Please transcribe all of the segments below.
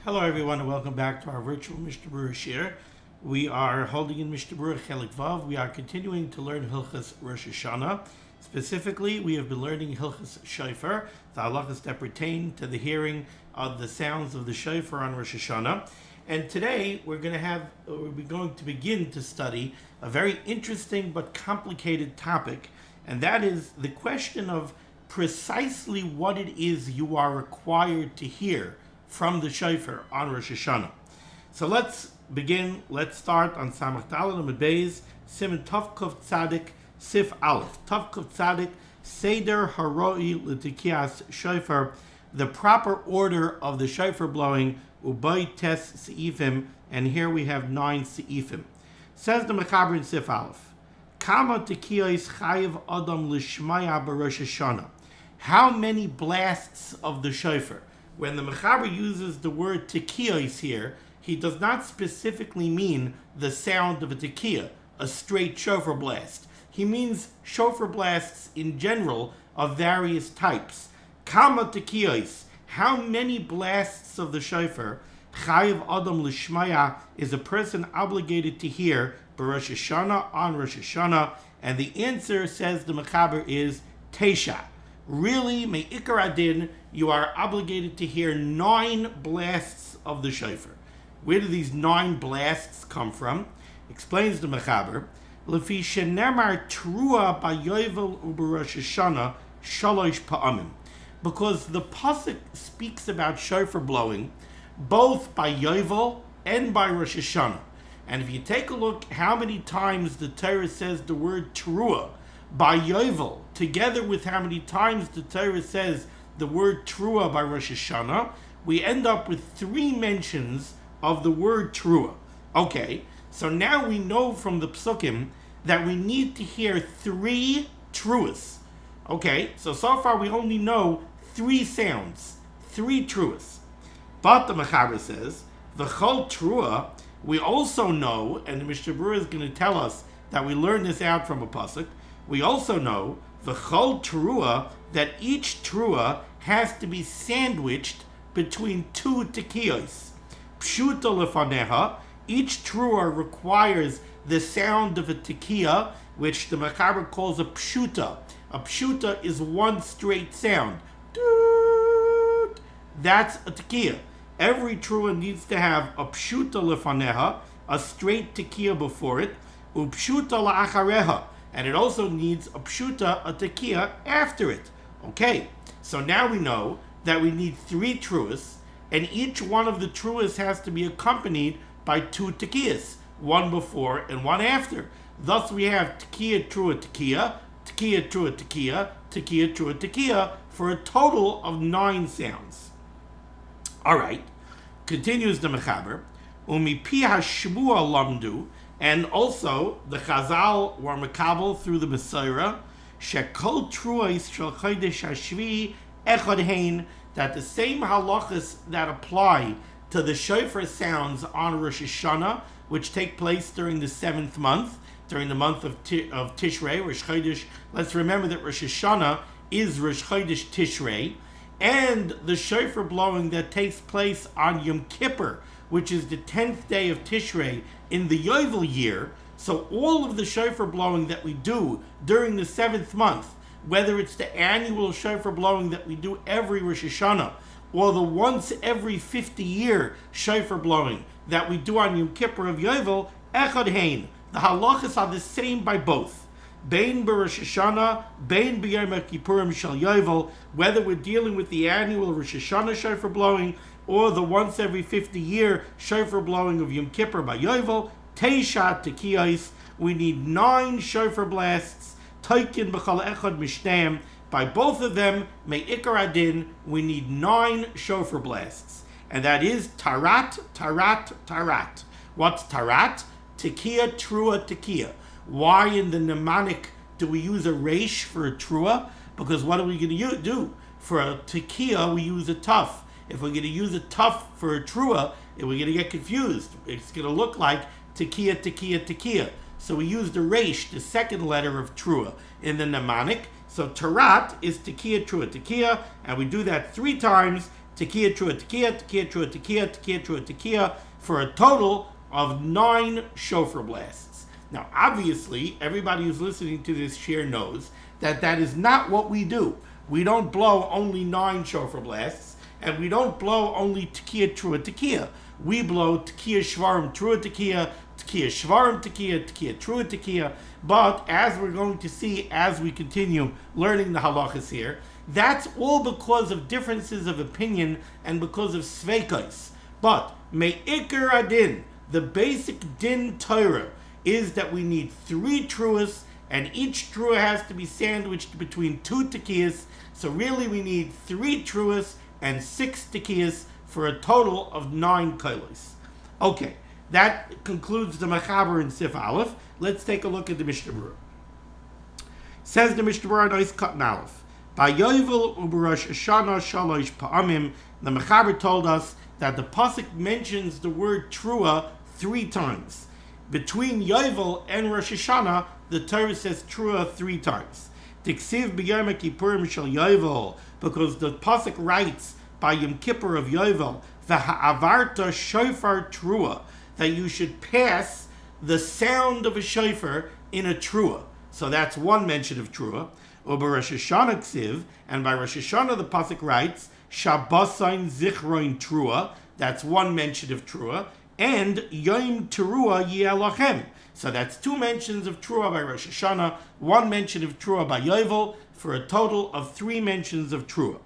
Hello everyone and welcome back to our virtual Mishnah Berurah shir. We are holding in Mishnah Berurah Chelik Vav. We are continuing to learn Hilchas Rosh Hashanah. Specifically, we have been learning Hilchas Shofar, the halachas that pertain to the hearing of the sounds of the shofar on Rosh Hashanah. And today we're going to begin to study a very interesting but complicated topic, and that is the question of precisely what it is you are required to hear from the shofar on Rosh Hashanah. So let's begin. Let's start on Samach Daled Amud Beis, Siman Tavkuf Tzadik Sif Aleph. Tavkuf Tzadik Seder Haroi L'Tikiyas Shofar, the proper order of the shofar blowing, Ubay Tes Seifim, and here we have 9 Seifim. Says the Mechaber in Sif Aleph, Kama Tikiyos Chayiv Adam Lishmaya B'Rosh Hashanah. How many blasts of the shofar? When the Mechaber uses the word tekiyos here, he does not specifically mean the sound of a tekiah, a straight shofar blast. He means shofar blasts in general of various types. Kama tekiyos, how many blasts of the shofar, chayiv adam lishmaya, is a person obligated to hear b'Rosh Hashanah, on Rosh Hashanah? And the answer, says the Mechaber, is Tesha. Really, me'ikar adin, you are obligated to hear 9 blasts of the shofar. Where do these 9 blasts come from? Explains the Mechaber, Lefi shenemar trua b'yovel u'b'Rosh Hashanah shalosh pa'amim. Because the pasuk speaks about shofar blowing both by Yovel and by Rosh Hashanah. And if you take a look how many times the Torah says the word trua by Yovel, together with how many times the Torah says the word Trua by Rosh Hashanah, we end up with 3 mentions of the word Trua. Okay, so now we know from the Psukim that we need to hear 3 Truas. Okay, so far we only know 3 sounds, 3 Truas. But the Mechaber says, the Chol Trua, we also know, and the Mishnah Berurah is going to tell us that we learn this out from a pasuk, we also know the chol trua, that each trua has to be sandwiched between 2 tekiyos. Pshuta lefaneha, each trua requires the sound of a tekiya, which the Mechaber calls a pshuta. A pshuta is one straight sound. Doot. That's a tekiya. Every trua needs to have a pshuta lefaneha, a straight tekiya before it, upshuta la'achareha, and it also needs a pshuta, a tekiya, after it. Okay, so now we know that we need 3 truas, and each one of the truas has to be accompanied by 2 tekiyas, one before and one after. Thus we have tekiya, trua, tekiya, tekiya, trua, tekiya, tekiya, trua, tekiya, for a total of 9 sounds. Alright, continues the Mechaber, Umipi hashmua lamdu, and also the Chazal were mekabel through the Messiah, shekol truos shel chodesh hashvi echad hein, that the same halachas that apply to the shofar sounds on Rosh Hashanah, which take place during the 7th month, during the month of Tishrei, Rosh Chodesh. Let's remember that Rosh Hashanah is Rosh Chodesh Tishrei, and the shofar blowing that takes place on Yom Kippur, which is the 10th day of Tishrei in the Yovel year. So all of the shofar blowing that we do during the 7th month, whether it's the annual shofar blowing that we do every Rosh Hashanah, or the once every 50-year shofar blowing that we do on Yom Kippur of Yovel, echad hein, the halachas are the same by both. Bein b'Rosh Hashanah, bein b'Yom Kippurim shel Yovel, whether we're dealing with the annual Rosh Hashanah shofar blowing or the once every 50-year shofar blowing of Yom Kippur by Yovel, Teisha tekiyos, we need 9 shofar blasts, Toikin b'chal echad mishneim, by both of them, me'ikar adin, we need 9 shofar blasts. And that is tarat, tarat, tarat. What's tarat? Tekiya, trua, tekiya. Why in the mnemonic do we use a resh for a trua? Because what are we going to do? For a tekiya, we use a tuf. If we're going to use a tuf for a trua, we're going to get confused. It's going to look like tekiya, tekiya, tekiya. So we use the resh, the second letter of trua, in the mnemonic. So tarat is tekiya, trua, tekiya, and we do that 3 times, tekiah, trua, tekiah, tekiah, trua, tekiah, tekiah, trua, tekiah, for a total of 9 shofar blasts. Now, obviously, everybody who's listening to this share knows that that is not what we do. We don't blow only 9 shofar blasts, and we don't blow only tekiah, trua, tekiah. We blow tekiah, shvarim, trua, tekiah, tekiah, shvarim, tekiah, tekiah, trua, tekiah. But as we're going to see as we continue learning the halachas here, that's all because of differences of opinion and because of sveikos. But me'ikar adin, the basic din Torah, is that we need 3 truas, and each trua has to be sandwiched between 2 tekiyas. So really we need 3 truas and 6 tekiyas for a total of 9 kolos. Okay, that concludes the Mechaber in Sif Aleph. Let's take a look at the Mishnah Berurah. Says the Mishnah Berurah, nice cut in Aleph. By Yovel u'Rosh Hashanah shalosh pa'amim, the Mechaber told us that the pasuk mentions the word trua 3 times. Between Yovel and Rosh Hashanah, the Torah says trua 3 times. Tiksiv b'yom kippurim shel Yovel, because the pasuk writes by Yom Kippur of Yovel, v'ha'avarta shofar trua, that you should pass the sound of a shofar in a trua. So that's one mention of trua. Uber Rosh Hashanah ksiv, and by Rosh Hashanah the pasuk writes Shabbosain zichroin trua. That's one mention of trua, and Yom Teruah Yelachem. So that's 2 mentions of trua by Rosh Hashanah, 1 mention of trua by Yovel, for a total of 3 mentions of trua.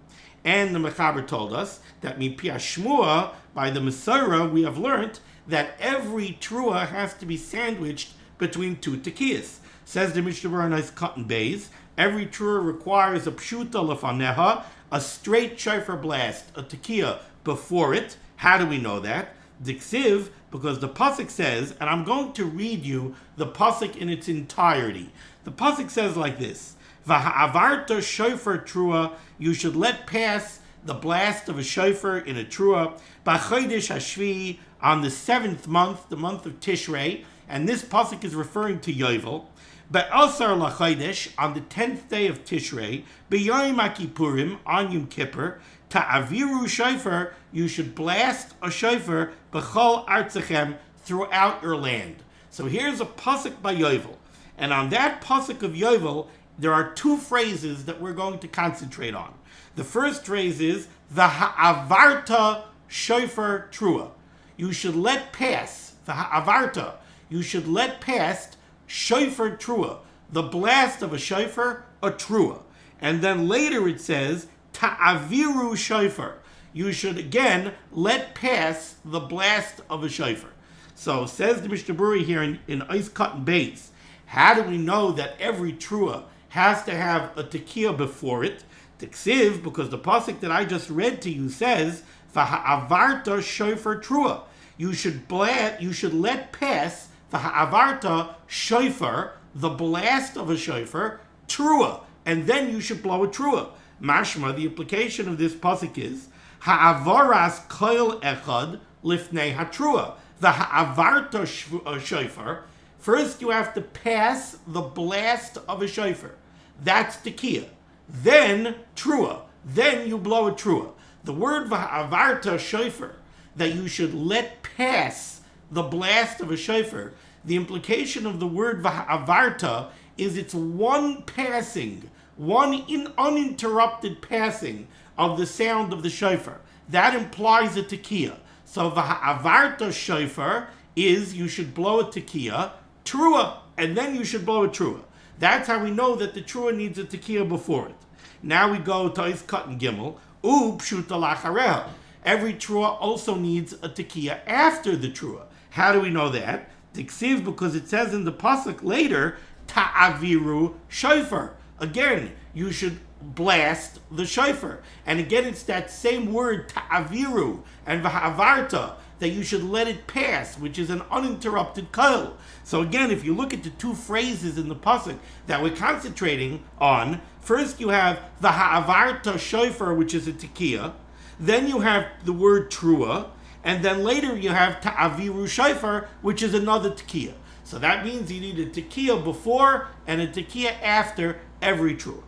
And the Mechaber told us that mipi hashmua, by the Masorah, we have learnt that every trua has to be sandwiched between 2 tekiyas. Says the Mishnah Berurah, nice cut and bays, every trua requires a pshuta lefaneha, a straight shofar blast, a tekiyah before it. How do we know that? Diksiv, because the pasuk says, and I'm going to read you the pasuk in its entirety. The pasuk says like this: V'ha'avarta shofar trua, you should let pass the blast of a shofar in a trua, b'chodesh hashvi, on the 7th month, the month of Tishrei, and this pasuk is referring to Yovel. Be'asar lachodesh, on the 10th day of Tishrei, b'yom HaKippurim, on Yom Kippur, ta'aviru shofar, you should blast a shofar, b'chol artzachem, throughout your land. So here's a pasuk by Yovel, and on that pasuk of Yovel, there are 2 phrases that we're going to concentrate on. The first phrase is v'ha'avarta shofar trua. You should let pass, v'ha'avarta, you should let pass shofar trua, the blast of a shofar, a trua. And then later it says ta'aviru shofar. You should again let pass the blast of a shofar. So says the Mishnah Berurah here in Ice Cut and Bays, how do we know that every trua has to have a tekiyah before it? Tiksiv, because the pasuk that I just read to you says, v'ha'avarta shofar trua. You should let pass v'ha'avarta shofar, the blast of a shofar, trua, and then you should blow a trua. Mashma, the implication of this pasuk is ha'avaras koil echad lifnei hatrua. V'ha'avarta shofar. First, you have to pass the blast of a shofar. That's tekiyah. Then trua. Then you blow a trua. The word v'ha'avarta shofar, that you should let pass the blast of a shofar, the implication of the word v'ha'avarta is it's one passing, one uninterrupted passing of the sound of the shofar. That implies a tekiyah. So v'ha'avarta shofar is you should blow a tekiyah, trua, and then you should blow a trua. That's how we know that the trua needs a tekiyah before it. Now we go to Is Cut and Gimel, pshuta lachareha. Every trua also needs a tekiyah after the trua. How do we know that? Tiksiv, because it says in the pasuk later, ta'aviru shofar. Again, you should blast the shofar. And again, it's that same word, ta'aviru, and v'ha'avarta, that you should let it pass, which is an uninterrupted kol. So again, if you look at the 2 phrases in the pasuk that we're concentrating on, first you have v'ha'avarta shofar, which is a tekiyah. Then you have the word trua, and then later you have ta'aviru shofar, which is another tekiyah. So that means you need a tekiyah before and a tekiyah after every trua.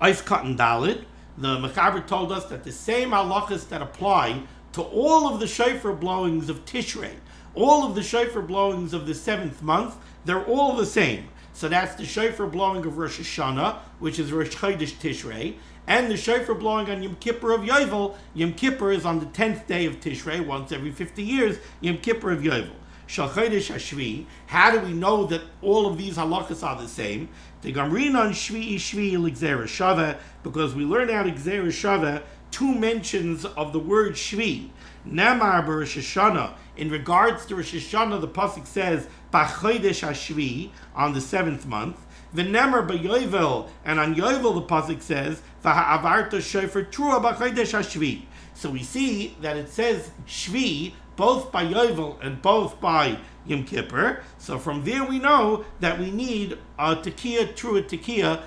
Ice cut and dalit. The Mechaber told us that the same halachas that apply to all of the shofar blowings of Tishrei, all of the shofar blowings of the 7th month, they're all the same. So that's the shofar blowing of Rosh Hashanah, which is Rosh Chodesh Tishrei, and the shofar blowing on Yom Kippur of Yovel. Yom Kippur is on the 10th day of Tishrei, once every 50 years, Yom Kippur of Yovel. Shal Chodesh HaShvi, how do we know that all of these halachas are the same? The Gamrin on Shvi l'Gzera Shava, because we learn out Gzera Shava, 2 mentions of the word Shvi. Namar Rosh Hashanah, in regards to Rosh Hashanah, the pasuk says B'chodesh HaShvi, on the 7th month. V'nemar b'Yovel, and on Yovel the pasuk says V'ha'avarta shofar trua b'chodesh HaShvi. So we see that it says Shvi both by Yovel and both by Yom Kippur. So from there we know that we need Tekiah, Trua Tekiah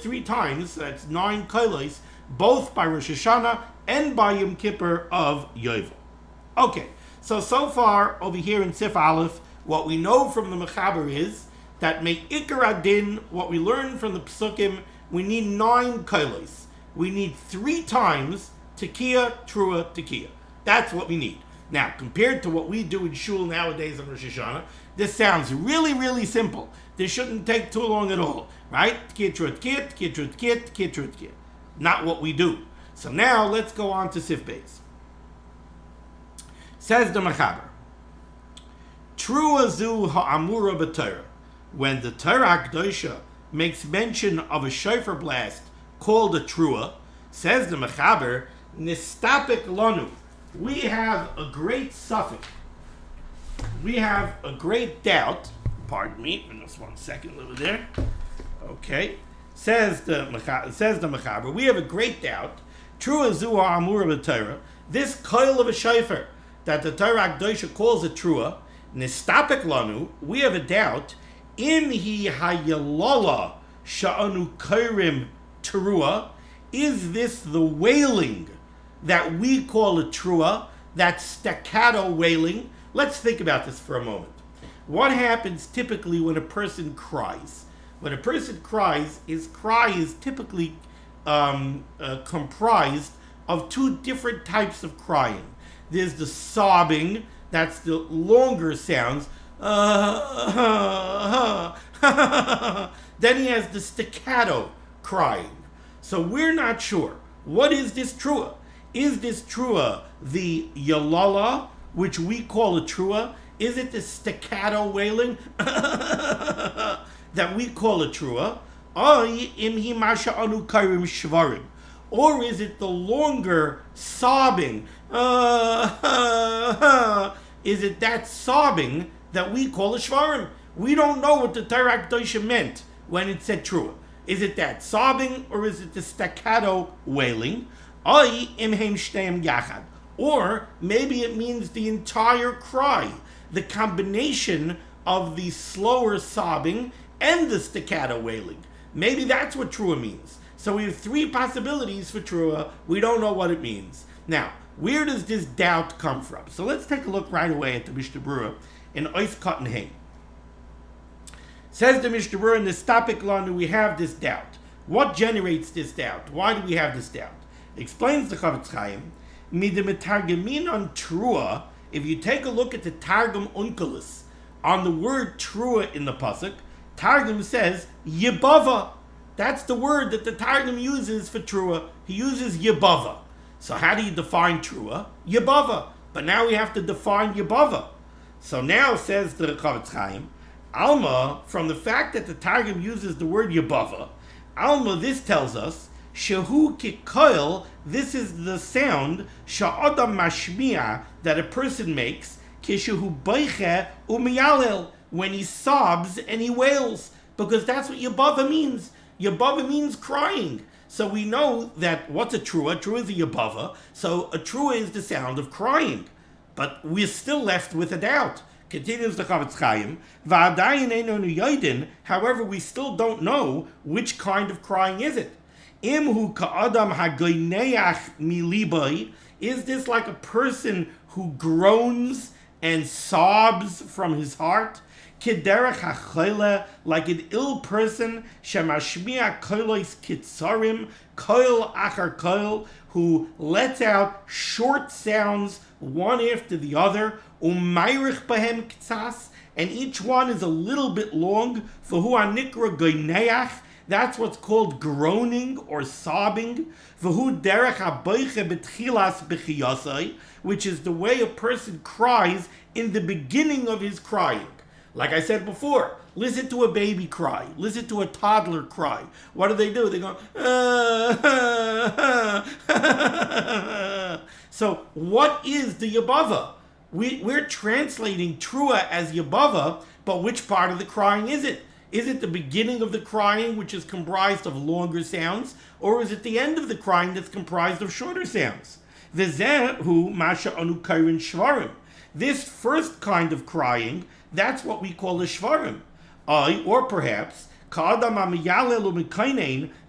3 times. That's 9 kolos, both by Rosh Hashanah and by Yom Kippur of Yovel. Okay, so far over here in Sif Aleph, what we know from the Mechaber is that Me'ikar Adin, what we learn from the Pesukim, we need 9 kolos. We need 3 times Tekiah, Trua Tekiah. That's what we need. Now, compared to what we do in Shul nowadays on Rosh Hashanah, this sounds really, really simple. This shouldn't take too long at all, right? Not what we do. So now, let's go on to Sif Beis. Says the Mechaber, Trua zu ha'amura b'Torah. When the Torah Kedosha makes mention of a shofar blast called a Trua, says the Mechaber, Nistapik lanu. We have a great suffix. We have a great doubt. Pardon me, just 1 second over there. Okay. Says the Mechaber, we have a great doubt. Trua zu ha'amura b'Torah. This coil of a shofar that the Torah Kedosha calls a Trua, Nistapik lanu, we have a doubt. Im hi hayalala sha'anu kairim Trua. Is this the wailing that we call a Trua, that staccato wailing? Let's think about this for a moment. What happens typically when a person cries? When a person cries, his cry is typically comprised of 2 different types of crying. There's the sobbing, that's the longer sounds. Then he has the staccato crying. So we're not sure. What is this Trua? Is this Trua the Yalala, which we call a Trua? Is it the staccato wailing that we call a Trua? Or is it the longer sobbing? Is it that sobbing that we call a Shvarim? We don't know what the Torah Kedosha meant when it said Trua. Is it that sobbing or is it the staccato wailing? Or maybe it means the entire cry, the combination of the slower sobbing and the staccato wailing. Maybe that's what Trua means. So we have 3 possibilities for Trua. We don't know what it means. Now, where does this doubt come from? So let's take a look right away at the Mishnah Berurah in Ois Cotton Hay. Says the Mishnah Berurah in the Stapik Lanu, we have this doubt. What generates this doubt? Why do we have this doubt? Explains the Chavetz Chaim, Midemetargemin on Trua, if you take a look at the Targum Onkelos, on the word Trua in the Pasuk, Targum says Yebava. That's the word that the Targum uses for Trua. He uses Yebava. So how do you define Trua? Yebava. But now we have to define Yebava. So now says the Chavetz Chaim, Alma, from the fact that the Targum uses the word Yebava, Alma, this tells us, Shehu kikoil, this is the sound, sha'adam mashmi'a, that a person makes, kishehu beiche umiyalel, when he sobs and he wails, because that's what Yebava means. Yebava means crying. So we know that what's a Trua? Trua is a Yebava, so a Trua is the sound of crying. But we're still left with a doubt. Continues the Chavetz Chaim, Va'adayin einonu yoidin, however, we still don't know which kind of crying is it. Imhu ka'adam hagoineach milibai, is this like a person who groans and sobs from his heart? Kiderech hachoyle, like an ill person, shemashmiya koilos kitzarim, koil achar koil, who lets out short sounds one after the other, umayrich bahem ktsas, and each one is a little bit long, v'hu anikra goineach, that's what's called groaning or sobbing, v'hu derech haboiche betchilas b'chiyasai, which is the way a person cries in the beginning of his crying. Like I said before, listen to a baby cry. Listen to a toddler cry. What do? They go, So what is the Yabava? We're translating Trua as Yabava, but which part of the crying is it? Is it the beginning of the crying, which is comprised of longer sounds, or is it the end of the crying that's comprised of shorter sounds? V'zehu masha anu kairin shvarim. This first kind of crying, that's what we call a shvarim. Or perhaps,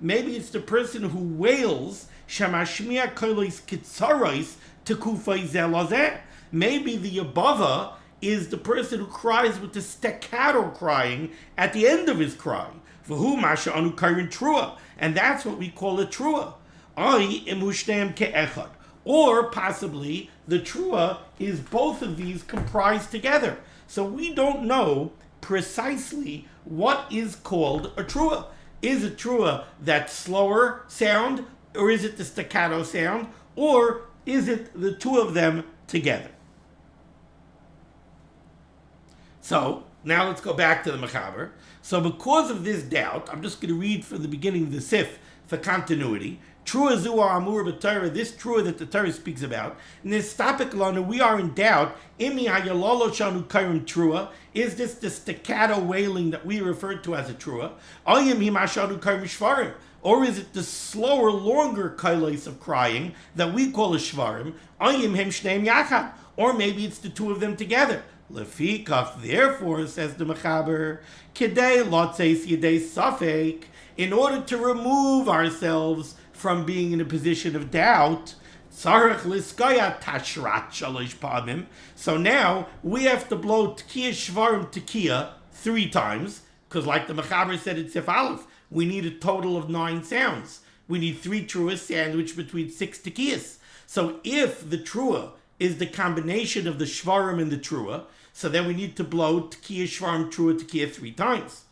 maybe it's the person who wails, shamashmiya kolos kitzaros tekufay zelazeh. Maybe the Yabava is the person who cries with the staccato crying at the end of his cry. V'hu masha anu kairin trua. And that's what we call a trua. Imushtem ke'echad. Or possibly the trua is both of these comprised together. So we don't know precisely what is called a trua. Is a trua that slower sound, or is it the staccato sound, or is it the two of them together? So now let's go back to the Mechaber. So because of this doubt, I'm just going to read from the beginning of the Sif for continuity. Trua zuah amur b'Torah, this trua that the Torah speaks about. Nistapik lanu, we are in doubt. Imi hayalolo shanu kairim trua. Is this the staccato wailing that we referred to as a trua? Ayim himashanu kairim shvarim. Or is it the slower, longer kailos of crying that we call a shvarim? Ayim him shneim yachad. Or maybe it's the two of them together. Lefikach, therefore, says the Mechaber, kidei lotzeis yedei safek, in order to remove ourselves from being in a position of doubt, tzarech liskaya tashrat shalosh pamim. So now we have to blow tekiya shvarim tekiya 3 times, because like the Mechaber said in Sif Aleph, we need a total of 9 sounds. We need 3 truas sandwiched between 6 tekiyas. So if the trua is the combination of the shvarim and the trua, so then we need to blow tekiya shvarim trua tekiya 3 times.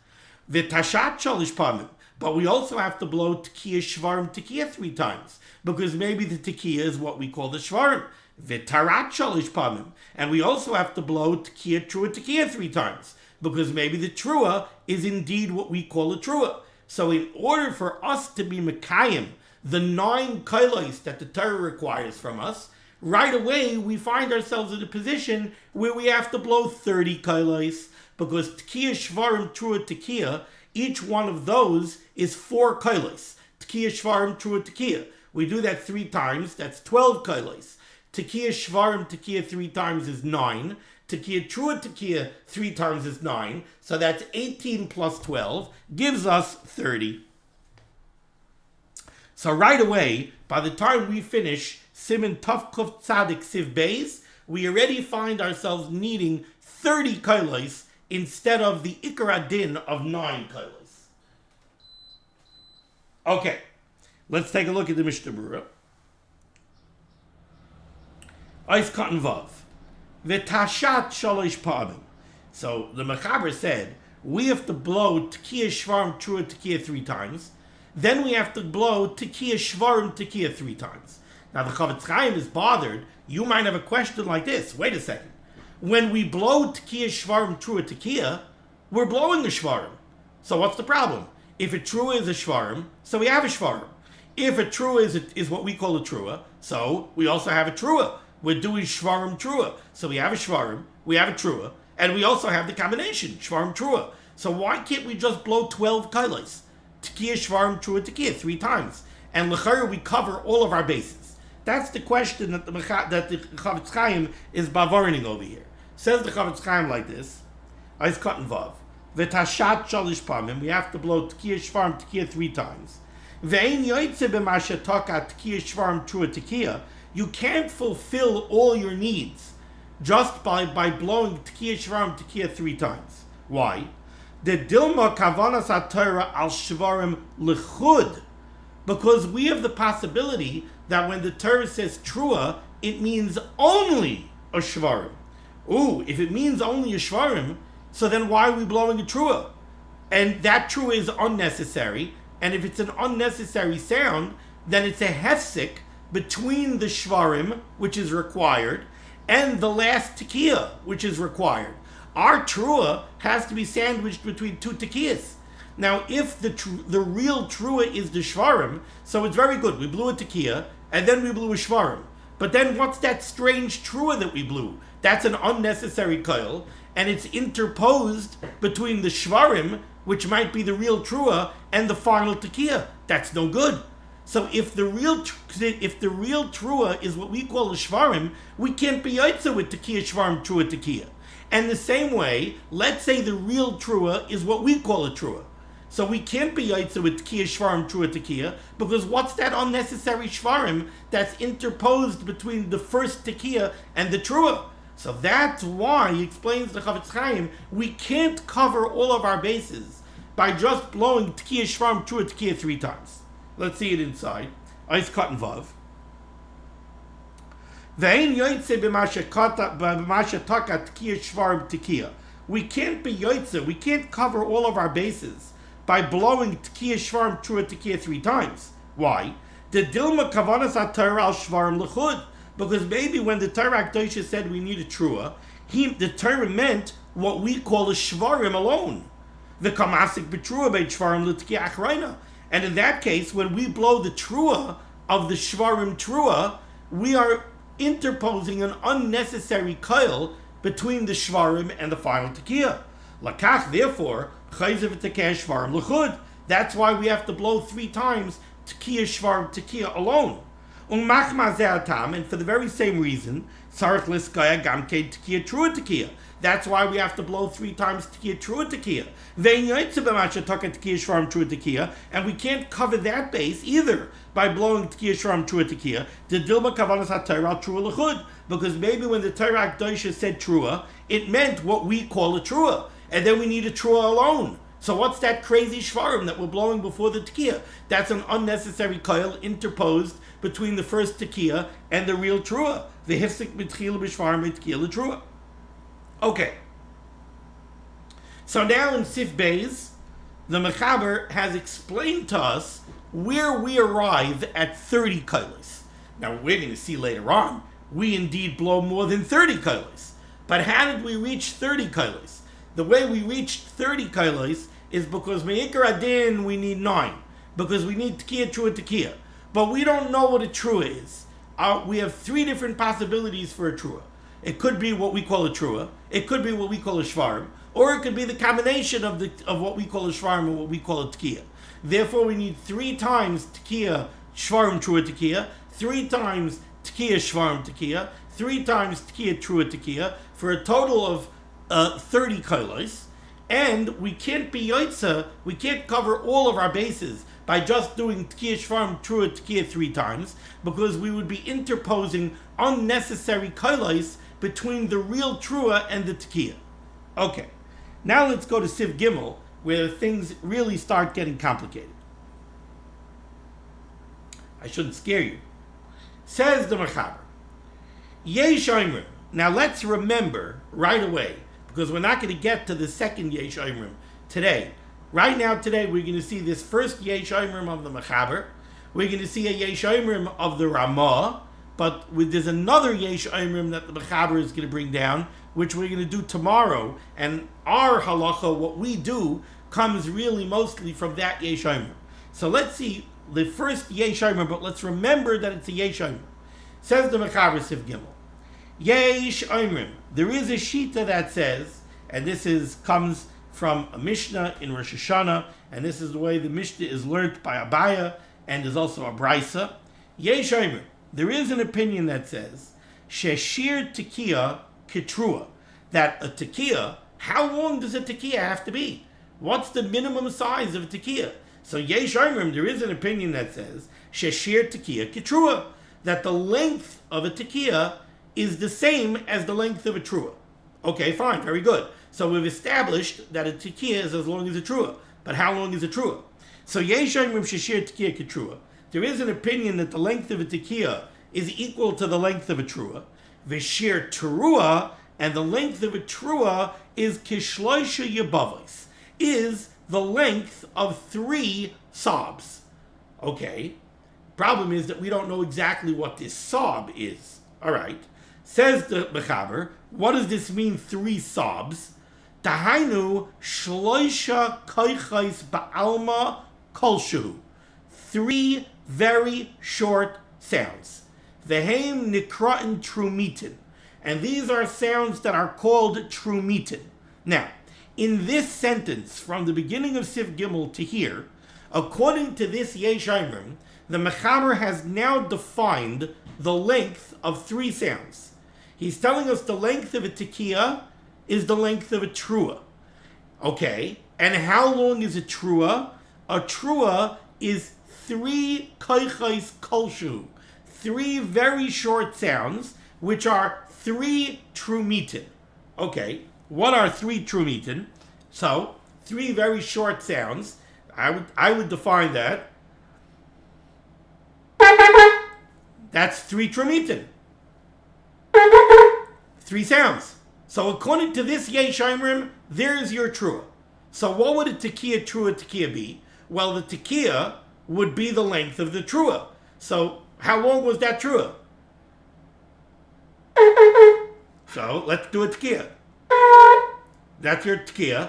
V'tashat shalosh pamim. But we also have to blow tekiya shvarim tekiya 3 times, because maybe the tekiya is what we call the shvarim. V'tarat shalish pamim. And we also have to blow tekiya trua tekiya 3 times, because maybe the trua is indeed what we call a trua. So in order for us to be mekayim, the 9 kailos that the Torah requires from us, right away we find ourselves in a position where we have to blow 30 kailos, because tekiya shvarim trua tekiya, each one of those is 4 kailos. Tekiya shvarim trua tekiya. We do that 3 times, that's 12 kailos. Tekiya shvarim tekiya 3 times is 9. Tekiya trua tekiya 3 times is 9. So that's 18 plus 12, gives us 30. So right away, by the time we finish Siman Tov Kuf Tzadik Siv Beis, we already find ourselves needing 30 kailos instead of the Ikar Adin of 9 kailos. Okay, let's take a look at the Mishnah Berurah. Eis Katan Vav. V'tashat shalosh pa'amim. So the Mechaber said, we have to blow tekiya shvarim trua tekiya 3 times. Then we have to blow tekiya shvarim tekiya 3 times. Now the Chavetz Chaim is bothered. You might have a question like this. Wait a second. When we blow tekiya shvarim trua tekiya, we're blowing a shvarim. So what's the problem? If a trua is a shvarim, so we have a shvarim. If a trua is what we call a trua, so we also have a trua. We're doing shvarim trua. So we have a shvarim, we have a trua, and we also have the combination, shvarim trua. So why can't we just blow 12 kailos? Tekiya shvarim trua tekiya 3 times. And l'chayr we cover all of our bases. That's the question that the Chavetz Chaim is bavarning over here. Says the Chavetz Chaim like this, Eis Katan Vav. V'tashat shalish pamim, we have to blow tekiya shvarim tekiya 3 times. Ve'ein yoytze b'masha taka tekiya shvarim trua tekiya. You can't fulfill all your needs just by blowing tekiya shvarim tekiya 3 times. Why? The Dilma Kavanas HaTorah al Shvarim Lechud. Because we have the possibility that when the Torah says Trua, it means only a Shvarim. Ooh, if it means only a Shvarim, so then why are we blowing a Trua? And that Trua is unnecessary. And if it's an unnecessary sound, then it's a hefsek between the Shvarim, which is required, and the last Tekiah, which is required. Our Trua has to be sandwiched between two Tekiyas. Now, if the real Trua is the Shvarim, so it's very good. We blew a Tekiah, and then we blew a Shvarim. But then what's that strange Trua that we blew? That's an unnecessary koil, and it's interposed between the Shvarim, which might be the real Trua, and the final Tekiah. That's no good. So if the real Trua is what we call a Shvarim, we can't be Yaitza with Tekiah, Shvarim, Trua, Tekiah. And the same way, let's say the real Trua is what we call a Trua. So we can't be Yaitza with Tekiah, Shvarim, Trua, Tekiah, because what's that unnecessary Shvarim that's interposed between the first Tekiah and the Trua? So that's why, he explains the Chavetz Chaim, we can't cover all of our bases by just blowing Tekiah, Shvarim, Trua, Tekiah 3 times. Let's see it inside. Ice cut and vav. We can't be Yaitze, we can't cover all of our bases by blowing Tekiah, Shvarim, Trua, Tekiah 3 times. Why? The Dilma Kavanas HaTorah al Shvarim Lechud. Because maybe when the Torah Akdosha said we need a Trua, the Torah meant what we call a Shvarim alone. The Kamasik B'Trua Beit Shvarim L'Tekiah Achreina. And in that case, when we blow the Trua of the Shvarim Trua, we are interposing an unnecessary koil between the Shvarim and the final Tekiah. Lakach, therefore, Chayzev Tekiah Shvarim L'Chud. That's why we have to blow 3 times Tekiah, Shvarim, Tekiah alone. And for the very same reason, Sarach Liskaya Gamke Tekiah Trua Tekiah. That's why we have to blow 3 times Tekiah Trua Tekiah. And we can't cover that base either by blowing Tekiah Shvarim Trua Tekiah. The Dilma Kavanas HaTorah Trua L'Chud. Because maybe when the Torah Akdosha said Trua, it meant what we call a Trua. And then we need a Trua alone. So what's that crazy Shvarim that we're blowing before the Tekiah? That's an unnecessary coil interposed between the first Tekiah and the real Trua. The Hifsik B'Tchila B'Shvarim B'Tekiah L'Trua. Okay. So now in Sif Beis, the Mechaber has explained to us where we arrive at 30 koilos. Now we're going to see later on, we indeed blow more than 30 koilos. But how did we reach 30 koilos? The way we reached 30 koilos is because Me'ikar Adin we need 9. Because we need Tekiah, Trua, Tekiah. But we don't know what a Trua is. We have 3 different possibilities for a Trua. It could be what we call a Trua. It could be what we call a Shvarim. Or it could be the combination of what we call a Shvarim and what we call a Tekiah. Therefore, we need 3 times Tekiah, Shvarim, Trua, Tekiah. 3 times Tekiah, Shvarim, Tekiah. 3 times Tekiah, Trua, Tekiah. For a total of 30 koilos. And we can't be Yaitza, we can't cover all of our bases by just doing Tekiah, Shvarim, Trua, Tekiah 3 times, because we would be interposing unnecessary koilos between the real Trua and the Tekiah. Okay, now let's go to Siv Gimel, where things really start getting complicated. I shouldn't scare you. Says the Mechaber, Yesh Oimrim. Now let's remember right away, because we're not going to get to the second Yesh Oimrim today. Right now, today, we're going to see this first Yesh Oimrim of the Mechaber. We're going to see a Yesh Oimrim of the Ramah, but there's another Yesh Oimrim that the Mechaber is going to bring down, which we're going to do tomorrow. And our halacha, what we do, comes really mostly from that Yesh Oimrim. So let's see the first Yesh Oimrim, but let's remember that it's a Yesh Oimrim. Says the Mechaber Siv Gimel. Yesh Oimrim. There is a shita that says, and this comes from a Mishnah in Rosh Hashanah, and this is the way the Mishnah is learnt by Abaya, and is also a Brisa. Yesh Oimrim. There is an opinion that says, Sheshir Tekiah Ketrua, that a Tekiah, how long does a Tekiah have to be? What's the minimum size of a Tekiah? So Yesh Oimrim, there is an opinion that says, Sheshir Tekiah Ketrua, that the length of a Tekiah is the same as the length of a Trua. Okay, fine, very good. So we've established that a tekiah is as long as a trua. But how long is a trua? So Yeshayim Shashir tekiah ketrua. There is an opinion that the length of a tekiah is equal to the length of a trua. Veshir terua, and the length of a trua is kishloisha yabavos, is the length of 3 sobs. Okay. Problem is that we don't know exactly what this sob is. All right. Says the Mechaber, what does this mean, 3 sobs? Tahainu shloisha koichais ba'alma kolshu. 3 very short sounds. Vehem nikra'in trumitin. And these are sounds that are called trumitin. Now, in this sentence, from the beginning of Sif Gimel to here, according to this Yesh Aimrim, the Mechaber has now defined the length of 3 sounds. He's telling us the length of a tekiah is the length of a trua. Okay, and how long is a trua? A trua is 3 koichais kolshu, 3 very short sounds, which are 3 trumitin. Okay, what are 3 trumitin? So, 3 very short sounds. I would define that. That's 3 trumitin. 3 sounds. So according to this Yesh Aimrim, there is your trua. So what would a tekiah trua tekiah be? Well, the tekiah would be the length of the trua. So how long was that trua? So let's do a tekiah. That's your tekiah.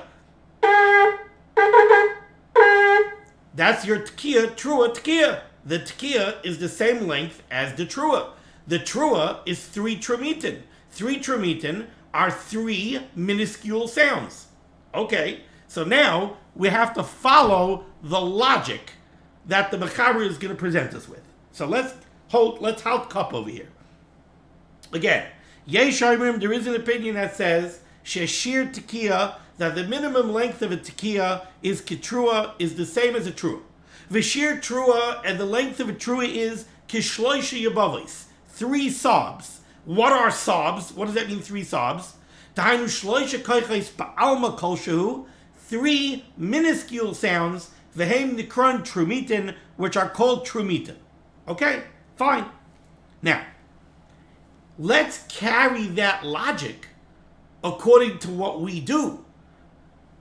That's your tekiah, trua tekiah. The tekiah is the same length as the trua. The trua is 3 trumitin. 3 trumitin are 3 minuscule sounds. Okay, so now we have to follow the logic that the Mechaber is going to present us with. So let's hold cup over here. Again, Yesh Aimrim, there is an opinion that says sheshir tekiah, that the minimum length of a tekiah is ketrua, is the same as a trua. Veshir trua, and the length of a trua is kishloisha yabavos, 3 sobs. What are sobs? What does that mean, 3 sobs? Tahainu shloisha koichais ba'alma kolshu, 3 minuscule sounds, vehem nikron trumitin, which are called trumitin. Okay, fine. Now, let's carry that logic according to what we do.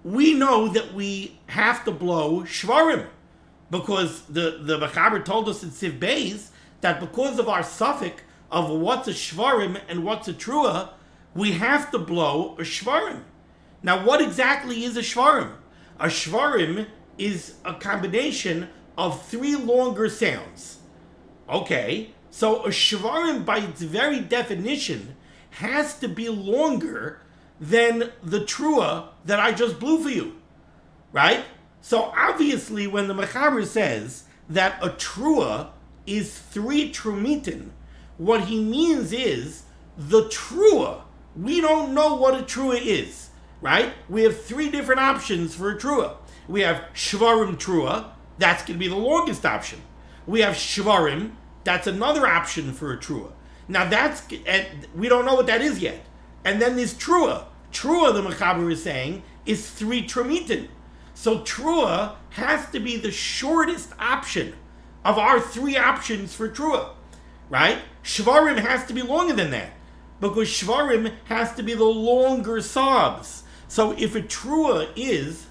We know that we have to blow shvarim, because the Mechaber told us in Siv Beis that because of our suffix of what's a shvarim and what's a trua, we have to blow a shvarim. Now, what exactly is a shvarim? A shvarim is a combination of 3 longer sounds. Okay, so a shvarim by its very definition has to be longer than the trua that I just blew for you, right? So obviously when the Mechaber says that a trua is 3 trumitin, what he means is the trua. We don't know what a trua is, right? We have 3 different options for a trua. We have shvarim trua, that's going to be the longest option. We have shvarim, that's another option for a trua. Now and we don't know what that is yet. And then there's trua. Trua, the Mechaber is saying, is 3 trumitin. So trua has to be the shortest option of our 3 options for trua, right? Shvarim has to be longer than that, because shvarim has to be the longer sobs. So if a trua is,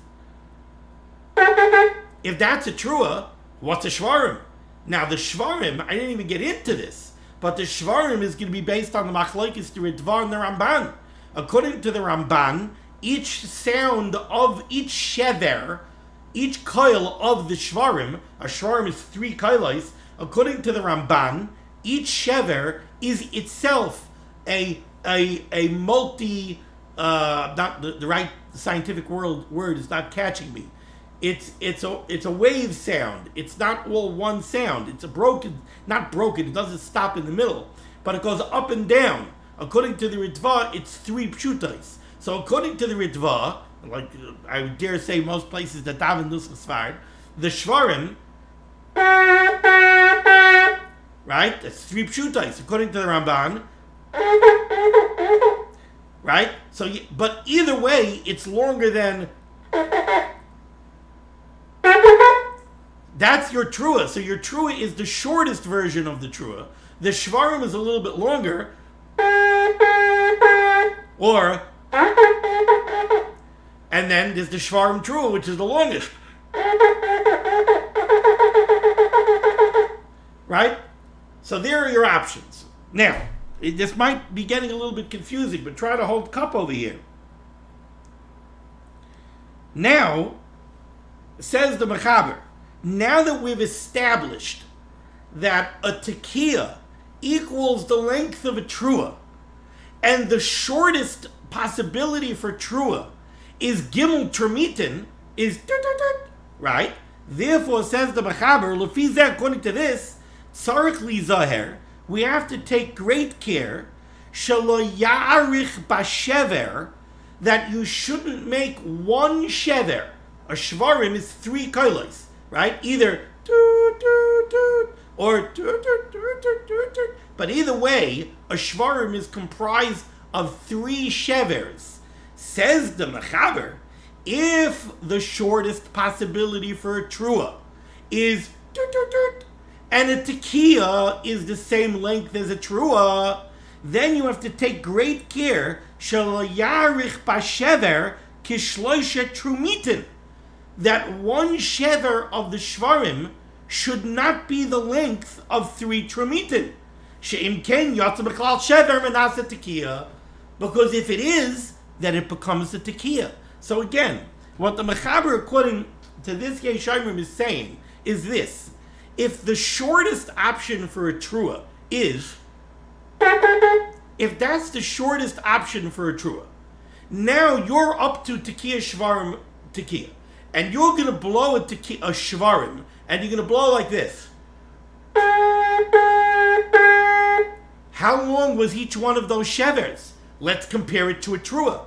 if that's a trua, what's a shvarim? Now the shvarim, I didn't even get into this, but the shvarim is going to be based on the machlokes the Ritva and the Ramban. According to the Ramban, each sound of each shever, each coil of the shvarim, a shvarim is 3 koilos, according to the Ramban, each shever is itself a multi, not the right scientific word is not catching me. It's a wave sound. It's not all one sound. It's not broken, it doesn't stop in the middle, but it goes up and down. According to the Ritva, it's 3 pshutais. So according to the Ritva, like I would dare say most places that daven nusach sfard, the shvarim, right? That's 3 pshutais. According to the Ramban, right? So, but either way, it's longer than. That's your trua. So your trua is the shortest version of the trua. The shvarim is a little bit longer. Or, and then there's the shvarim trua, which is the longest. Right? So there are your options. Now, this might be getting a little bit confusing, but try to hold cup over here. Now, says the Mechaber, now that we've established that a tekiah equals the length of a trua, and the shortest possibility for trua is gimel termitin, is right? Therefore, says the Mechaber, lefizeh, according to this, tzarich li zaher, we have to take great care, shelo ya'arich bashever, that you shouldn't make one shever. A shvarim is 3 kolos, right? Either toot, toot, toot, or toot, toot, toot, toot, toot, toot. But either way, a shvarim is comprised of 3 shevers. Says the Mechaber, if the shortest possibility for a trua is toot, toot, toot, and a tekiah is the same length as a trua, then you have to take great care, shelo yarich bashever kishloisha trumitin, that one shever of the shvarim should not be the length of 3 trumitin. She'im ken yotza b'klal shever menasa tekiah, because if it is, then it becomes a tekiah. So again, what the Mechaber, according to this Yeshayim, is saying is this: if the shortest option for a trua is, if that's the shortest option for a trua, now you're up to tekiah shvarim tekiah, and you're going to blow a shvarim, and you're going to blow like this. How long was each one of those shevers? Let's compare it to a trua.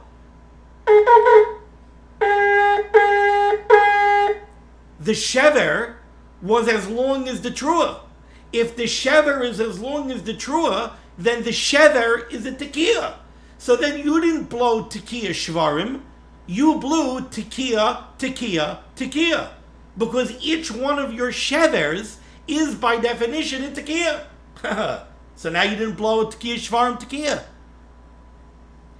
The shever was as long as the trua. If the shever is as long as the trua, then the shever is a tekiah. So then you didn't blow tekiah shvarim, you blew tekiah, tekiah, tekiah. Because each one of your shevers is by definition a tekiah. So now you didn't blow a tekiah shvarim tekiah.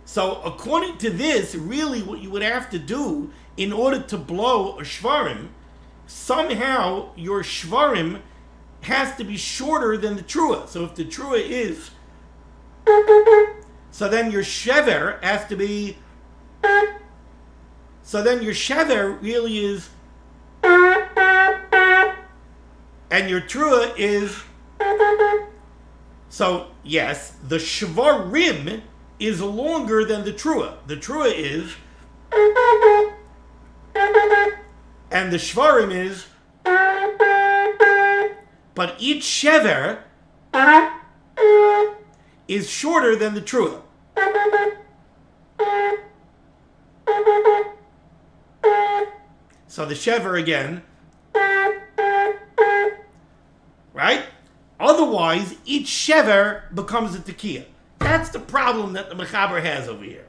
So according to this, really what you would have to do in order to blow a shvarim, somehow your shvarim has to be shorter than the trua. So if the trua is, so then your shever has to be, so then your shever really is, and your trua is, so yes, the shvarim is longer than the trua. The trua is, and the shvarim is, but each shever is shorter than the trua. So the shever again, right? Otherwise, each shever becomes a tekiah. That's the problem that the Mechaber has over here.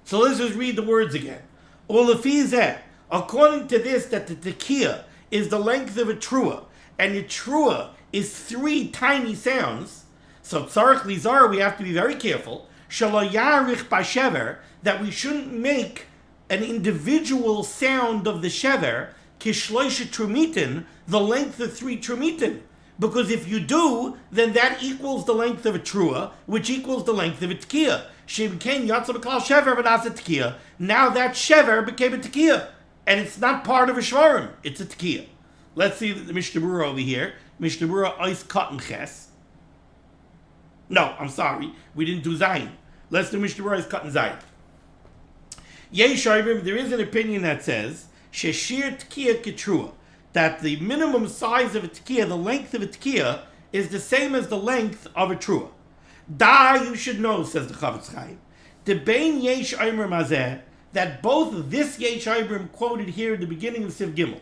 So let's just read the words again. Ulefizeh, according to this, that the tekiah is the length of a trua, and the trua is 3 tiny sounds. So tzarich lizar, we have to be very careful. Shelo yarich bashever, that we shouldn't make an individual sound of the shever kishloisha trumitin, the length of 3 trumitin. Because if you do, then that equals the length of a trua, which equals the length of a tekiah. Now that shever became a tekiah, and it's not part of a shvarim, it's a tekiah. Let's see the Mishnah Berurah over here. Mishnah Berurah ois cotton ches. No, I'm sorry, we didn't do zayin. Let's do Mishnah Berurah ois cotton zayin. There is an opinion that says sheshir tekiah ketrua, that the minimum size of a tekiah, the length of a tekiah, is the same as the length of a trua. You should know, says the Chavetz Chaim, the Bein Yesh Omer Mazeh, that both this Yesh Omer quoted here at the beginning of Siv Gimel,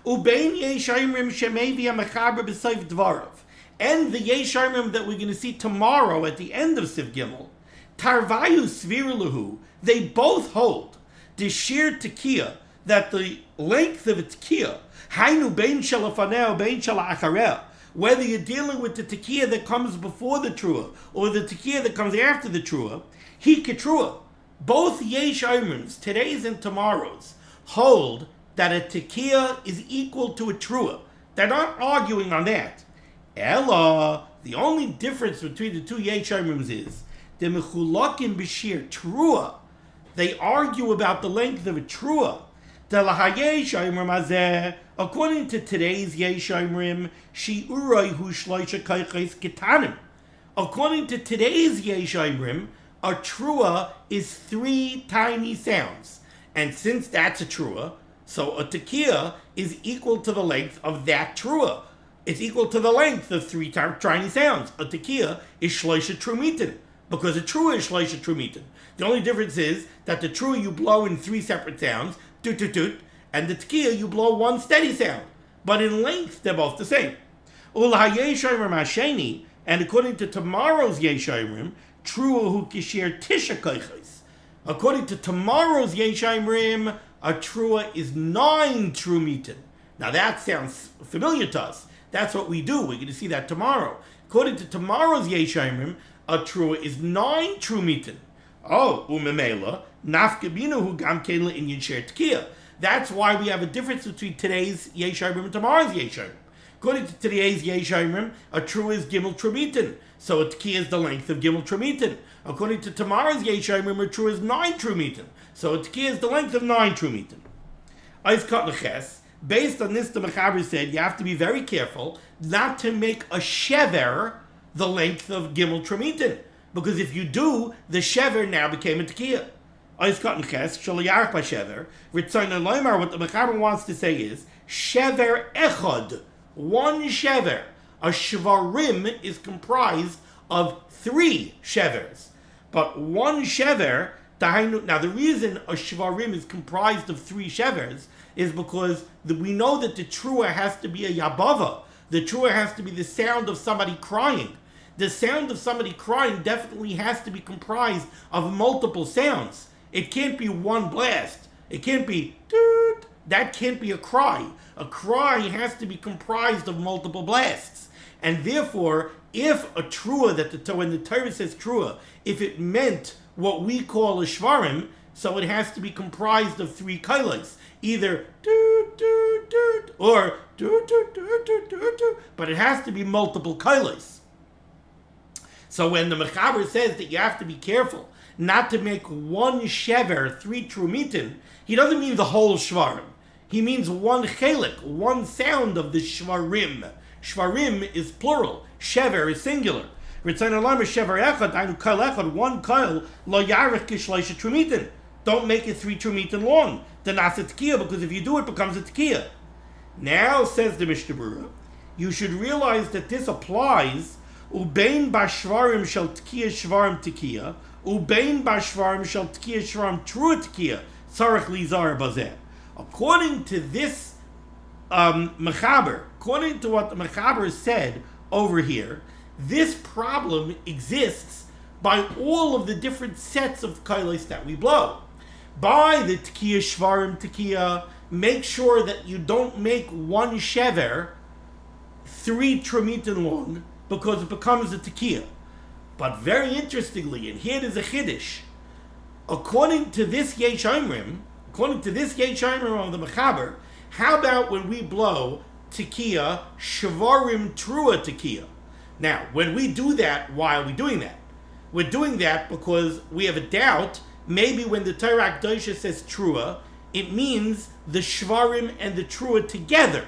Ubein Yesh Omer Shemevi HaMechaber B'Seif Dvarav, and the Yesh Omer that we're going to see tomorrow at the end of Siv Gimel, Tarvayu sviruluhu, they both hold the sheer tekiah, that the length of a tekiah, hainu bein shalafaneo bein shalachareh, whether you're dealing with the tekiah that comes before the trua or the tekiah that comes after the trua, he ketrua. Both yesh omrims, today's and tomorrow's, hold that a tekiah is equal to a trua. They're not arguing on that. Ella, the only difference between the two yesh omrims is the mechulakim b'shir trua. They argue about the length of a trua. According to today's yesh omrim, shi'uroi hu shloisha kaychais ketanim. According to today's yesh omrim, a trua is 3 tiny sounds. And since that's a trua, so a tekiah is equal to the length of that trua. It's equal to the length of 3 tiny sounds. A tekiah is shloisha trumitin, because a trua is shloisha trumitin. The only difference is that the trua you blow in 3 separate sounds, toot toot toot, and the tekiah you blow 1 steady sound. But in length, they're both the same. And according to tomorrow's yesh omrim, trua hu kishir tisha koiches. According to tomorrow's yesh omrim, a trua is 9 trumitin. Now that sounds familiar to us. That's what we do. We're going to see that tomorrow. According to tomorrow's yesh omrim, a trua is 9 trumitin. Oh, umemela, nafkabina hu gam kein le'inyan sher tekiah. That's why we have a difference between today's yesh omrim and tomorrow's yesh omrim. According to today's yesh omrim, a trua is gimel trumitin. So a tekiah is the length of gimel trumitin. According to tomorrow's yesh omrim, a trua is 9 trumitin. So a tekiah is the length of 9 trumitin. Based on this, the Mechaber said you have to be very careful not to make a shever the length of gimel trumitin. Because if you do, the shever now became a tekiah. What the Mechaber wants to say is, shever echad, 1 shever. A shvarim is comprised of 3 shevers. But 1 shever, now the reason a shvarim is comprised of 3 shevers is because we know that the trua has to be a yabava. The trua has to be the sound of somebody crying. The sound of somebody crying definitely has to be comprised of multiple sounds. It can't be 1 blast. It can't be toot. That can't be a cry. A cry has to be comprised of multiple blasts. And therefore, if a trua, when the Torah says trua, if it meant what we call a shvarim, so it has to be comprised of 3 kailas. Either toot, toot, toot, or toot, toot, toot, toot, toot, toot, but it has to be multiple kailas. So when the Mechaber says that you have to be careful not to make 1 shever 3 trumitin, he doesn't mean the whole shvarim. He means 1 chelik, 1 sound of the shvarim. Shvarim is plural. Shever is singular. One kail lo yarech kishleisha trumitin. Don't make it 3 trumitin long. The nasa tekiah, because if you do it, becomes a tekiah. Now, says the Mishnah Berurah, you should realize that this applies ubein bashvarim shel tekiah shvarim tekiah, ubein bashvarim shel tekiah shvarim trua tekiah, tzarech lizar bazeh. According to this Mechaber, according to what the Mechaber said over here, this problem exists by all of the different sets of kailos that we blow. By the tekiah shvarim tekiah, make sure that you don't make 1 shever 3 trumitin long, because it becomes a tekiah. But very interestingly, and here is a chiddush, according to this yesh omrim of the Mechaber, how about when we blow tekiah shvarim trua tekiah? Now, when we do that, why are we doing that? We're doing that because we have a doubt. Maybe when the Torah Kedosha says trua, it means the shvarim and the trua together.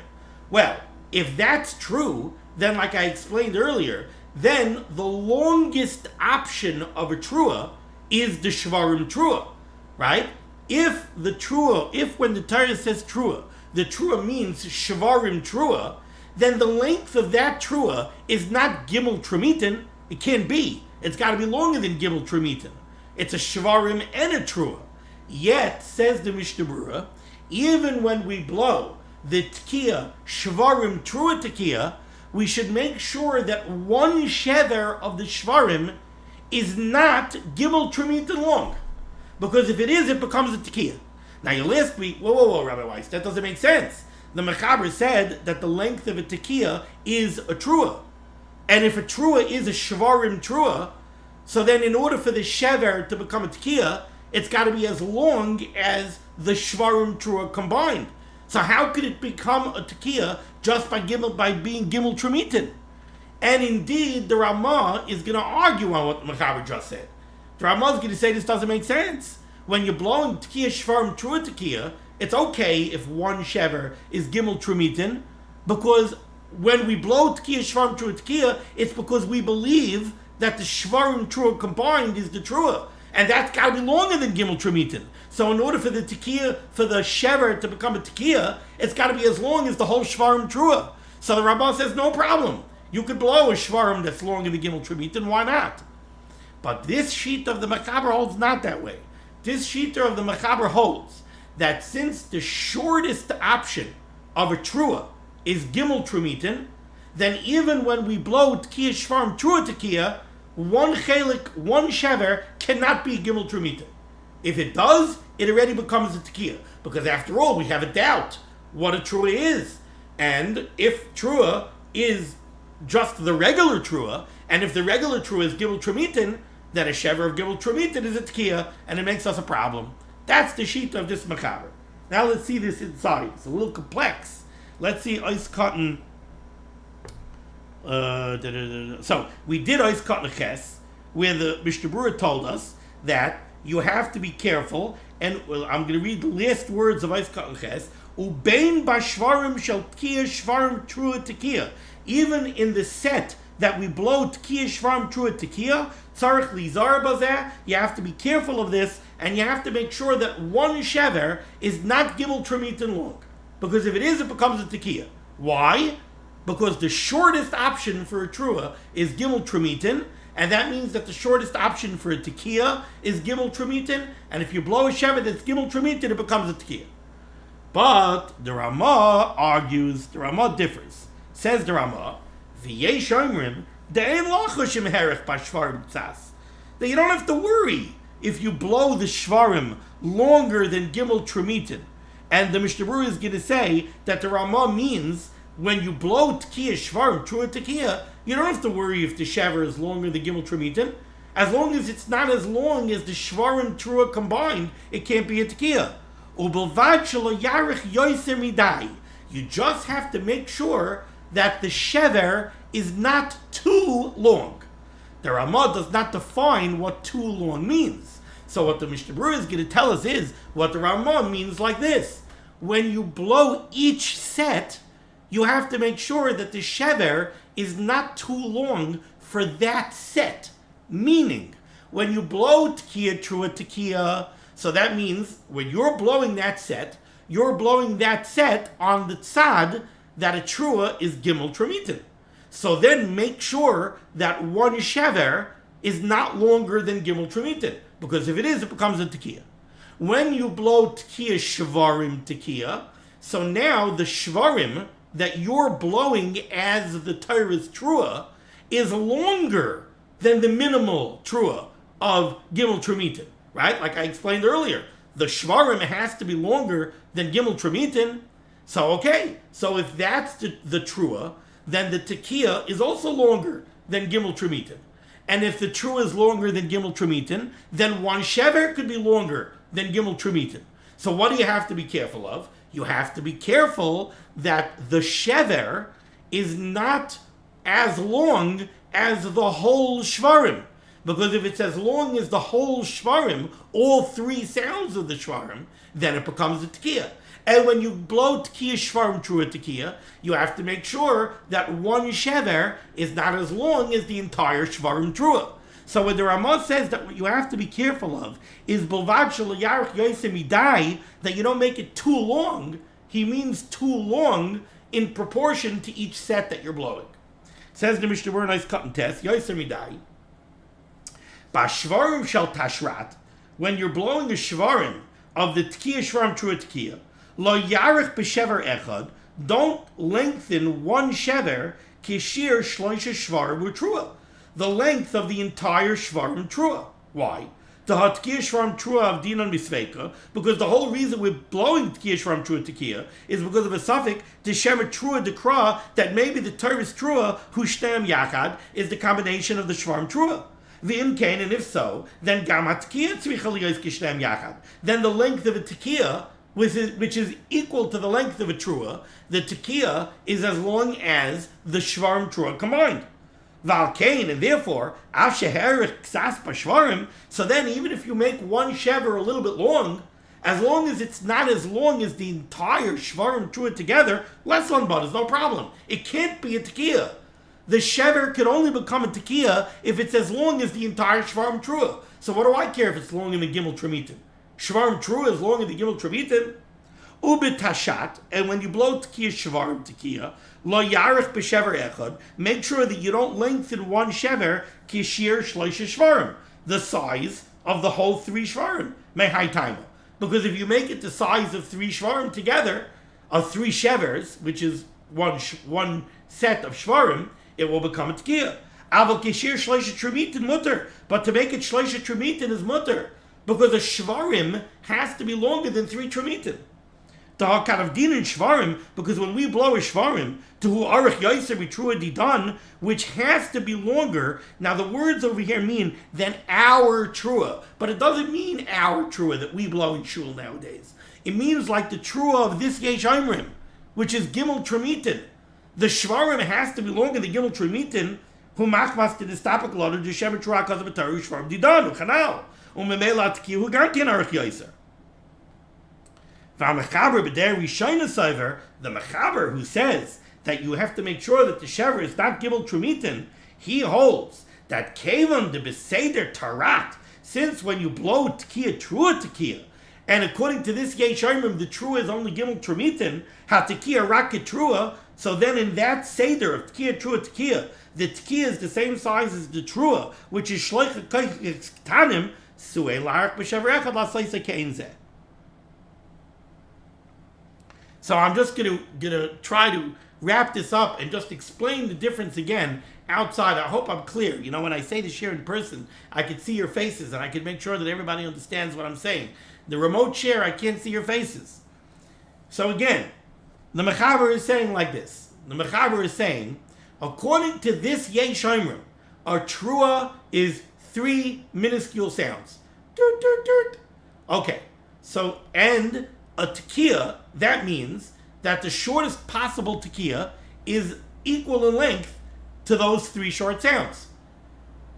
Well, if that's true, then like I explained earlier, then the longest option of a trua is the shvarim trua, right? If when the Torah says trua, the trua means shvarim trua, then the length of that trua is not gimel trumitin. It can't be. It's got to be longer than gimel trumitin. It's a shvarim and a trua. Yet, says the Mishnah Berurah, even when we blow the tekiah shvarim trua tekiah, we should make sure that 1 shever of the shvarim is not gimel tremitin long. Because if it is, it becomes a tekiah. Now you'll ask me, whoa, Rabbi Weiss, that doesn't make sense. The Mechaber said that the length of a tekiah is a trua. And if a trua is a shvarim trua, so then in order for the shever to become a tekiah, it's got to be as long as the shvarim trua combined. So how could it become a tekiah just by being gimel tremitin? And indeed, the Ramah is going to argue on what the Mechaber just said. The Ramah is going to say this doesn't make sense. When you're blowing tekiah shvarim trua tekiah, it's okay if one shever is gimel tremitin, because when we blow tekiah shvarim trua tekiah, it's because we believe that the shvarim trua combined is the trua, and that's got to be longer than gimel tremitin. So in order for the tekiah, for the shever to become a tekiah, it's got to be as long as the whole shvarim trua. So the Ramah says no problem. You could blow a shvarim that's longer than gimel tremitin. Why not? But this sheet of the Mechaber holds not that way. This sheet of the Mechaber holds that since the shortest option of a trua is gimel tremitin, then even when we blow tekiah shvarim trua tekiah, one chelik, one shever cannot be gimel tremitin. If it does, it already becomes a tekiah, because after all, we have a doubt what a trua is. And if trua is just the regular trua, and if the regular trua is gimel tremitin, then a shever of gimel tremitin is a tekiah, and it makes us a problem. That's the sheet of this Mechaber. Now let's see this inside. It's a little complex. Let's see ice cotton. So we did ice cotton ches, where the Mishnah Berurah told us that you have to be careful. And I'm going to read the last words of ice cotton ches. Ubein bashvarim shel tekiah shvarim trua tekiah. Even in the set that we blow tekiah shvarim trua tekiah, tzarich lizar bazeh, you have to be careful of this, and you have to make sure that one shever is not gimel tremitin long. Because if it is, it becomes a tekiah. Why? Because the shortest option for a trua is gimel tremitin, and that means that the shortest option for a tekiah is gimel tremitin, and if you blow a shever that's gimel tremitin, it becomes a tekiah. But the Ramah argues, the Ramah differs. Says the Ramah, v'yesh omrim, de'ein lachushim herech b'shvarim tzas. That you don't have to worry if you blow the shvarim longer than gimel tremitin. And the Mishnah Berurah is going to say that the Ramah means when you blow tekiah shvarim trua tekiah, you don't have to worry if the shever is longer than gimel tremitin. As long as it's not as long as the shvarim trua combined, it can't be a tekiah. Ubelvad shelo yarich yoser midai. You just have to make sure that the shever is not too long. The Ramah does not define what too long means. So what the Mishnah Berurah is going to tell us is what the Ramah means like this. When you blow each set, you have to make sure that the shever is not too long for that set. Meaning, when you blow tekiah trua tekiah, so that means when you're blowing that set, you're blowing that set on the tzad that a trua is gimel tremitin. So then make sure that one shever is not longer than gimel tremitin, because if it is, it becomes a tekiah. When you blow tekiah shvarim tekiah, so now the shvarim that you're blowing as the Torah's trua is longer than the minimal trua of gimel tremitin, right? Like I explained earlier, the shvarim has to be longer than gimel tremitin. So okay, so if that's the trua, then the tekiah is also longer than gimel tremitin. And if the trua is longer than gimel tremitin, then one shever could be longer than gimel tremitin. So what do you have to be careful of? You have to be careful that the shever is not as long as the whole shvarim. Because if it's as long as the whole shvarim, all three sounds of the shvarim, then it becomes a tekiah. And when you blow tekiah shvarim trua tekiah, you have to make sure that one shever is not as long as the entire shvarim trua. So when the Ramah says that what you have to be careful of is bilvad shelo yarich yoser midai, that you don't make it too long, he means too long in proportion to each set that you're blowing. Says the Mishnah Berurah, nice cut and test, yoser midai. Bashvarim shel tashrat, when you're blowing a shvarim of the tekiah shvarim trua tekiah, lo yarich b'shever echad, don't lengthen one shever kishir shloisha shvarim u'trua. the length of the entire shvarim trua. Why? The Tkiya Shvarim Trua of Dinan Misveika, because the whole reason we're blowing Tkiya Shvarim Trua Tkiya is because of a suffix, the Shemer Trua Dekra, that maybe the Torah's Trua, Hushtem Yachad, is the combination of the Shvarim Trua. V'im kain, and if so, then Gam HaTkiya Tzricha Liyos Kishtem Yachad. Then the length of a Tkiya, which is equal to the length of a Trua, the Tkiya is as long as the Shvarim Trua combined. Valkain, and therefore, so then even if you make one shever a little bit long, as long as it's not as long as the entire shvarim trua together, less lanbad is no problem. It can't be a tekiah. The shever can only become a tekiah if it's as long as the entire shvarim trua. So what do I care if it's long in the gimel tremitin? Shvarim trua is long in the gimel tremitin. Ubit tashat, and when you blow tekiah shvarim tekiah, lo yarich b'shever echad, make sure that you don't lengthen one shever kishir shloisha shvarim, the size of the whole three shvarim, mehai taima. Because if you make it the size of three shvarim together, of three shevers, which is one set of shvarim, it will become a tekiah. Aval kishir shloisha tremitin mutter, but to make it shloisha tremitin is mutter, because a shvarim has to be longer than three tremitin. The Hakat of Din and Shvarim, because when we blow a Shvarim, to who Arich Yaiser Mitrua Didan, which has to be longer. Now the words over here mean than our Trua, but it doesn't mean our Trua that we blow in Shul nowadays. It means like the Trua of this Yesh Imrim, which is Gimel Tremitin. The Shvarim has to be longer than Gimel Tremitin, who machmas to the Stapak Loder, the Shemer Trua Kazabataru Shvarim Didan, Uchanal, Umemelat Ki, who Gantian Arich Yaiser. The Mechaber who says that you have to make sure that the shever is not gimel tremitin, he holds that kevan de beseder tarat, since when you blow tekiah trua tekiah, and according to this yesh imrim the trua is only gimel tremitin, ha tekiah raket trua, so then in that seder of tekiah trua tekiah, the tekiah is the same size as the trua, which is shloicha tanim suei larach b'shever echad lasaisa keinzeh. So I'm just gonna try to wrap this up and just explain the difference again outside. I hope I'm clear. You know, when I say this here in person, I can see your faces and I can make sure that everybody understands what I'm saying. The remote share, I can't see your faces. So again, the Mechaber is saying like this. The Mechaber is saying, according to this Yesh Imrim, a trua is three minuscule sounds. Dirt, dirt, dirt. Okay, so and a tekiah, that means that the shortest possible tekiah is equal in length to those three short sounds.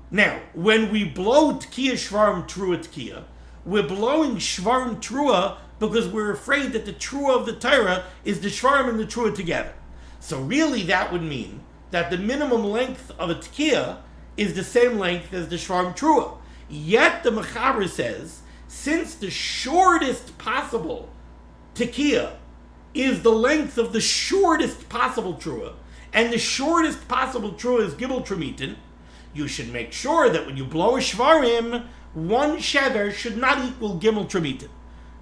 Now, when we blow tekiah shvarim trua tekiah, we're blowing shvarim trua because we're afraid that the trua of the Torah is the shvarim and the trua together. So really that would mean that the minimum length of a tekiah is the same length as the shvarim trua. Yet the Mechaber says, since the shortest possible tekiah is the length of the shortest possible trua, and the shortest possible trua is gimel tremitin, you should make sure that when you blow a shvarim, one shever should not equal gimel tremitin,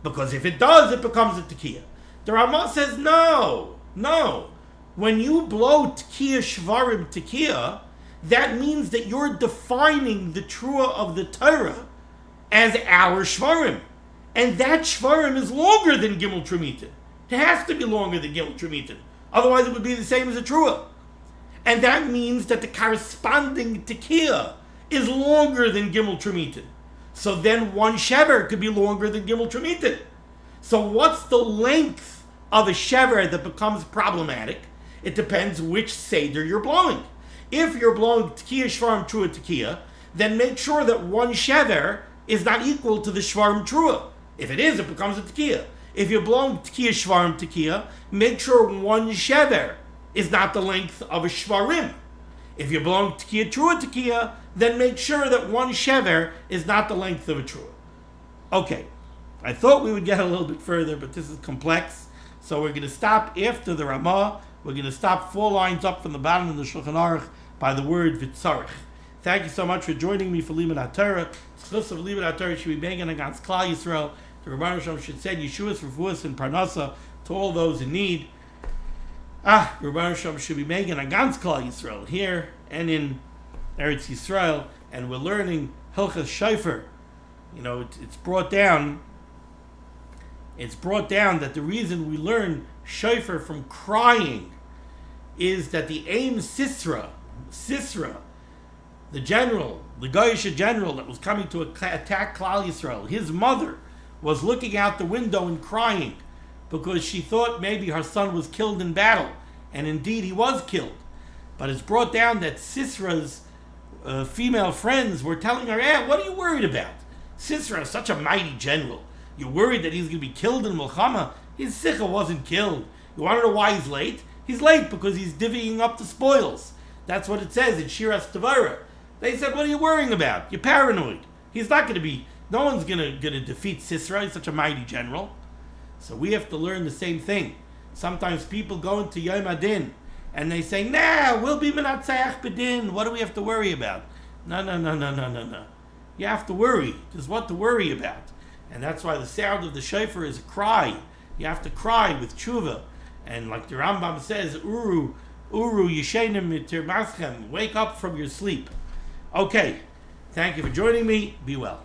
because if it does, it becomes a tekiah. The Ramah says no. When you blow tekiah shvarim tekiah, that means that you're defining the trua of the Torah as our shvarim. And that shvarim is longer than gimel tremitin. It has to be longer than gimel tremitin. Otherwise it would be the same as a trua. And that means that the corresponding tekiah is longer than gimel tremitin. So then one shever could be longer than gimel tremitin. So what's the length of a shever that becomes problematic? It depends which seder you're blowing. If you're blowing tekiah shvarim trua tekiah, then make sure that one shever is not equal to the shvarim trua. If it is, it becomes a tekiah. If you're blowing tekiah shvarim tekiah, make sure one shever is not the length of a shvarim. If you're blowing tekiah trua tekiah, then make sure that one shever is not the length of a trua. Okay, I thought we would get a little bit further, but this is complex. So we're going to stop after the Ramah. We're going to stop 4 lines up from the bottom of the Shulchan Aruch by the word Vitzarech. Thank you so much for joining me for limud HaTorah. Schus of limud HaTorah should be begging against Klal Yisrael. The Rebbeinu Shalom should send Yeshuas, Refuas, and Parnasa to all those in need. The Rebbeinu Shalom should be begging against Klal Yisrael here and in Eretz Yisrael, and we're learning Hilchas Shofar. You know, it's brought down. It's brought down that the reason we learn Shofar from crying is that the Aim Sisra, the general, the Goyish general that was coming to attack Klal Yisrael, his mother was looking out the window and crying because she thought maybe her son was killed in battle, and indeed he was killed. But it's brought down that Sisra's female friends were telling her, what are you worried about? Sisra is such a mighty general. You're worried that he's going to be killed in Milchama? His Sicha wasn't killed. You want to know why he's late? He's late because he's divvying up the spoils. That's what it says in Shiras Tavara. They said, what are you worrying about? You're paranoid. He's not going to be, no one's going to defeat Sisra. He's such a mighty general. So we have to learn the same thing. Sometimes people go into Yom Adin and they say, we'll be Menatzeach B'din. What do we have to worry about? No. You have to worry. There's what to worry about. And that's why the sound of the shofar is a cry. You have to cry with tshuva. And like the Rambam says, Uru yishenim mitir maschem. Wake up from your sleep. Okay. Thank you for joining me. Be well.